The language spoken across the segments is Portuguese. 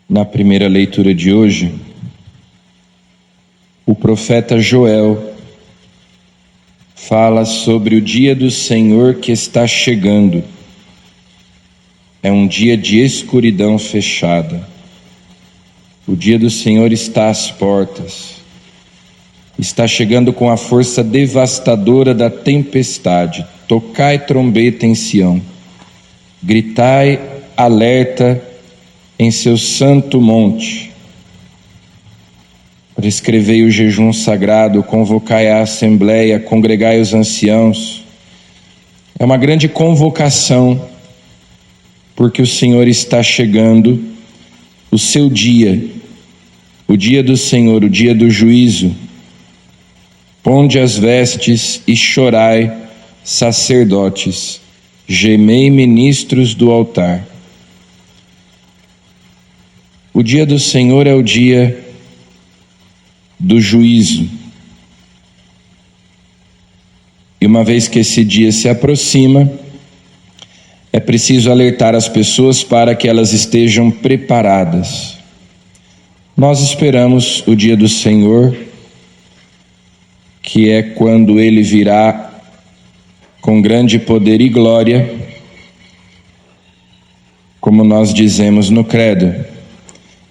Na primeira leitura de hoje, o profeta Joel fala sobre o dia do Senhor que está chegando. É um dia de escuridão fechada. O dia do Senhor está às portas. Está chegando com a força devastadora da tempestade. Tocai trombeta em Sião. Gritai alerta em seu santo monte. Prescrevei o jejum sagrado, convocai a assembleia, congregai os anciãos. É uma grande convocação, porque o Senhor está chegando, o seu dia, o dia do Senhor, o dia do juízo. Ponde as vestes e chorai, sacerdotes, gemei, ministros do altar. O dia do Senhor é o dia do juízo. E uma vez que esse dia se aproxima, é preciso alertar as pessoas para que elas estejam preparadas. Nós esperamos o dia do Senhor, que é quando Ele virá com grande poder e glória, como nós dizemos no credo,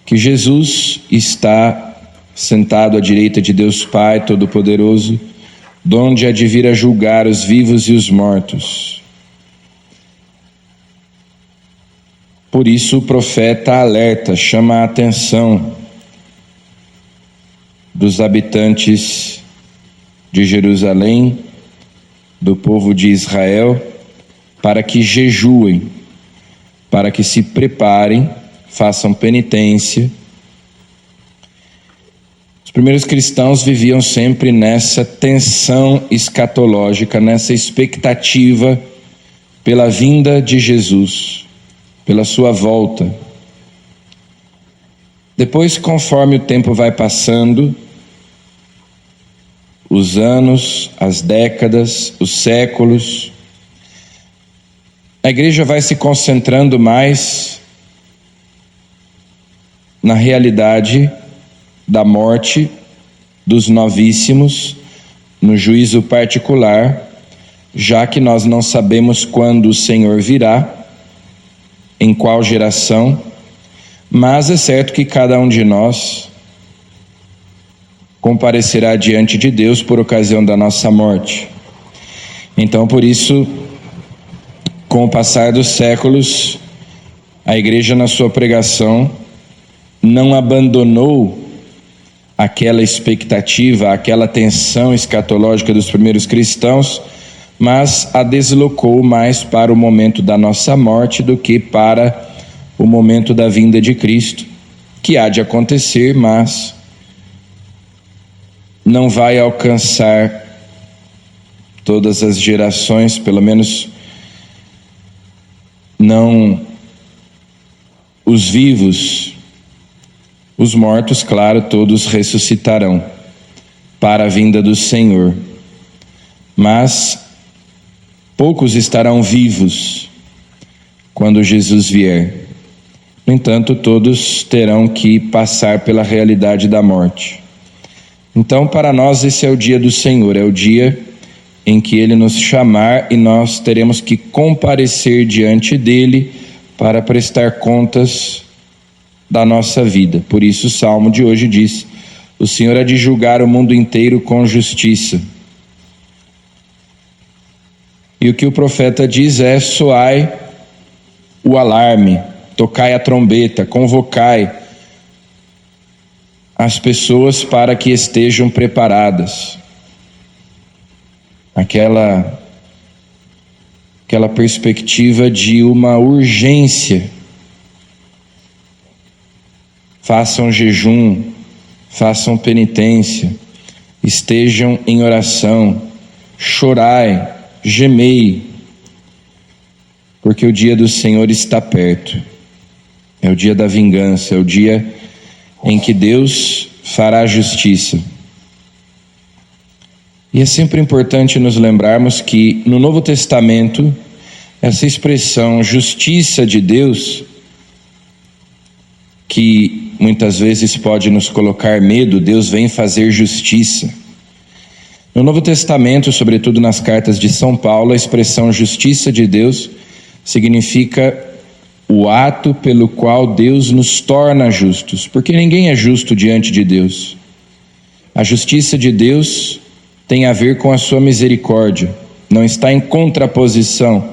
que Jesus está sentado à direita de Deus Pai Todo-Poderoso, donde há de vir a julgar os vivos e os mortos. Por isso o profeta alerta, chama a atenção dos habitantes de Jerusalém, do povo de Israel, para que jejuem, para que se preparem, façam penitência. Os primeiros cristãos viviam sempre nessa tensão escatológica, nessa expectativa pela vinda de Jesus, pela sua volta. Depois, conforme o tempo vai passando, os anos, as décadas, os séculos, a igreja vai se concentrando mais na realidade da morte dos novíssimos, no juízo particular, já que nós não sabemos quando o Senhor virá, em qual geração, mas é certo que cada um de nós comparecerá diante de Deus por ocasião da nossa morte. Então, por isso, com o passar dos séculos, a igreja na sua pregação não abandonou aquela expectativa, aquela tensão escatológica dos primeiros cristãos, mas a deslocou mais para o momento da nossa morte do que para o momento da vinda de Cristo, que há de acontecer, mas não vai alcançar todas as gerações, pelo menos não os vivos. Os mortos, claro, todos ressuscitarão para a vinda do Senhor, mas poucos estarão vivos quando Jesus vier. No entanto, todos terão que passar pela realidade da morte. Então, para nós, esse é o dia do Senhor, é o dia em que Ele nos chamar e nós teremos que comparecer diante dEle para prestar contas da nossa vida. Por isso o Salmo de hoje diz: o Senhor há de julgar o mundo inteiro com justiça. E o que o profeta diz é: soai o alarme, tocai a trombeta, convocai as pessoas para que estejam preparadas. Aquela perspectiva de uma urgência. Façam jejum, façam penitência, estejam em oração, chorai, gemei, porque o dia do Senhor está perto. É o dia da vingança, é o dia em que Deus fará justiça. E é sempre importante nos lembrarmos que no Novo Testamento, essa expressão justiça de Deus, que muitas vezes pode nos colocar medo, Deus vem fazer justiça. No Novo Testamento, sobretudo nas cartas de São Paulo, a expressão justiça de Deus significa o ato pelo qual Deus nos torna justos, porque ninguém é justo diante de Deus. A justiça de Deus tem a ver com a sua misericórdia, não está em contraposição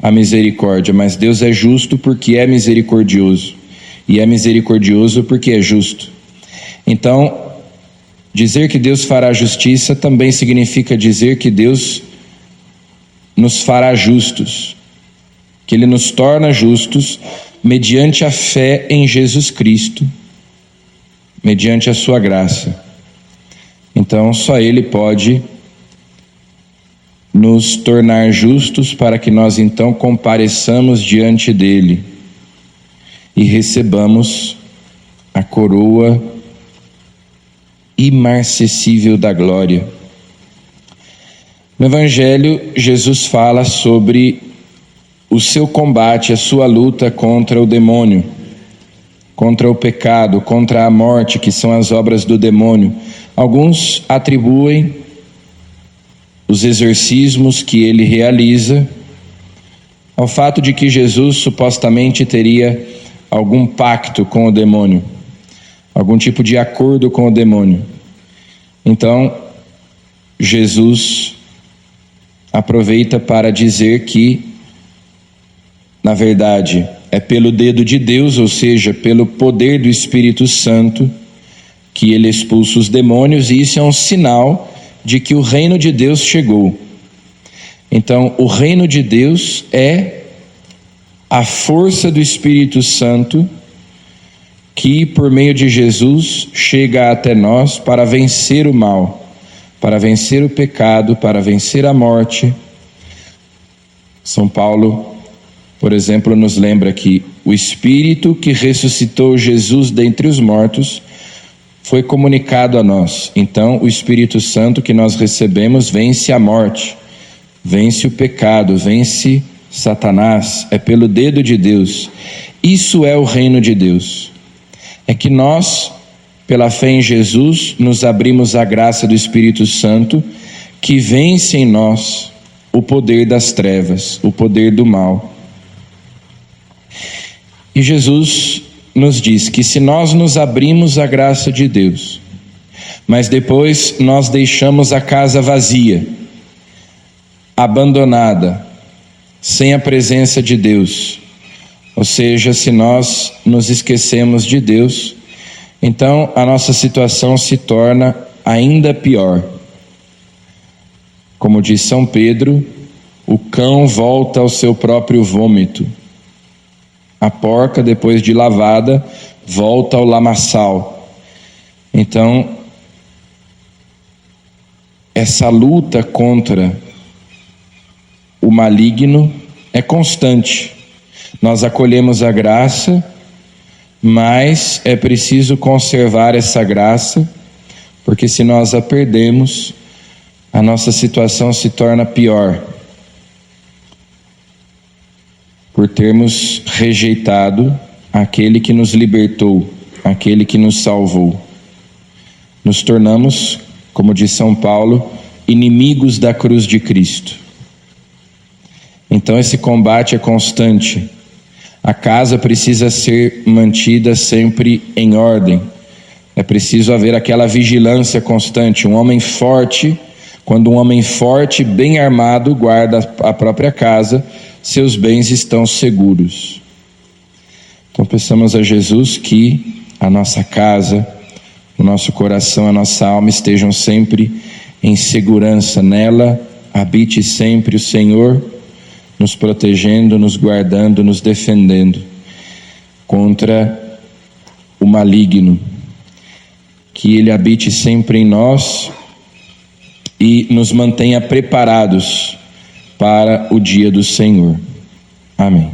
à misericórdia, mas Deus é justo porque é misericordioso, e é misericordioso porque é justo. Então, dizer que Deus fará justiça também significa dizer que Deus nos fará justos, que Ele nos torna justos mediante a fé em Jesus Cristo, mediante a sua graça. Então, só Ele pode nos tornar justos para que nós então compareçamos diante dEle e recebamos a coroa imarcessível da glória. No Evangelho, Jesus fala sobre o seu combate, a sua luta contra o demônio, contra o pecado, contra a morte, que são as obras do demônio. Alguns atribuem os exorcismos que ele realiza ao fato de que Jesus supostamente teria algum pacto com o demônio, algum tipo de acordo com o demônio. Então, Jesus aproveita para dizer que, na verdade, é pelo dedo de Deus, ou seja, pelo poder do Espírito Santo, que ele expulsa os demônios, e isso é um sinal de que o reino de Deus chegou. Então, o reino de Deus é a força do Espírito Santo que, por meio de Jesus, chega até nós para vencer o mal, para vencer o pecado, para vencer a morte. São Paulo, por exemplo, nos lembra que o Espírito que ressuscitou Jesus dentre os mortos foi comunicado a nós. Então, o Espírito Santo que nós recebemos vence a morte, vence o pecado, vence Satanás. É pelo dedo de Deus. Isso é o reino de Deus. É que nós, pela fé em Jesus, nos abrimos à graça do Espírito Santo, que vence em nós o poder das trevas, o poder do mal. E Jesus nos diz que se nós nos abrimos à graça de Deus, mas depois nós deixamos a casa vazia, abandonada, sem a presença de Deus, ou seja, se nós nos esquecemos de Deus, então a nossa situação se torna ainda pior. Como diz São Pedro, o cão volta ao seu próprio vômito. A porca, depois de lavada, volta ao lamaçal. Então, essa luta contra o maligno é constante. Nós acolhemos a graça, mas é preciso conservar essa graça, porque se nós a perdemos, a nossa situação se torna pior, por termos rejeitado aquele que nos libertou, aquele que nos salvou. Nos tornamos, como diz São Paulo, inimigos da cruz de Cristo. Então esse combate é constante. A casa precisa ser mantida sempre em ordem. É preciso haver aquela vigilância constante. Um homem forte, quando um homem forte, bem armado, guarda a própria casa, seus bens estão seguros. Então peçamos a Jesus que a nossa casa, o nosso coração, a nossa alma estejam sempre em segurança. Nela habite sempre o Senhor, nos protegendo, nos guardando, nos defendendo contra o maligno. Que Ele habite sempre em nós e nos mantenha preparados para o dia do Senhor. Amém.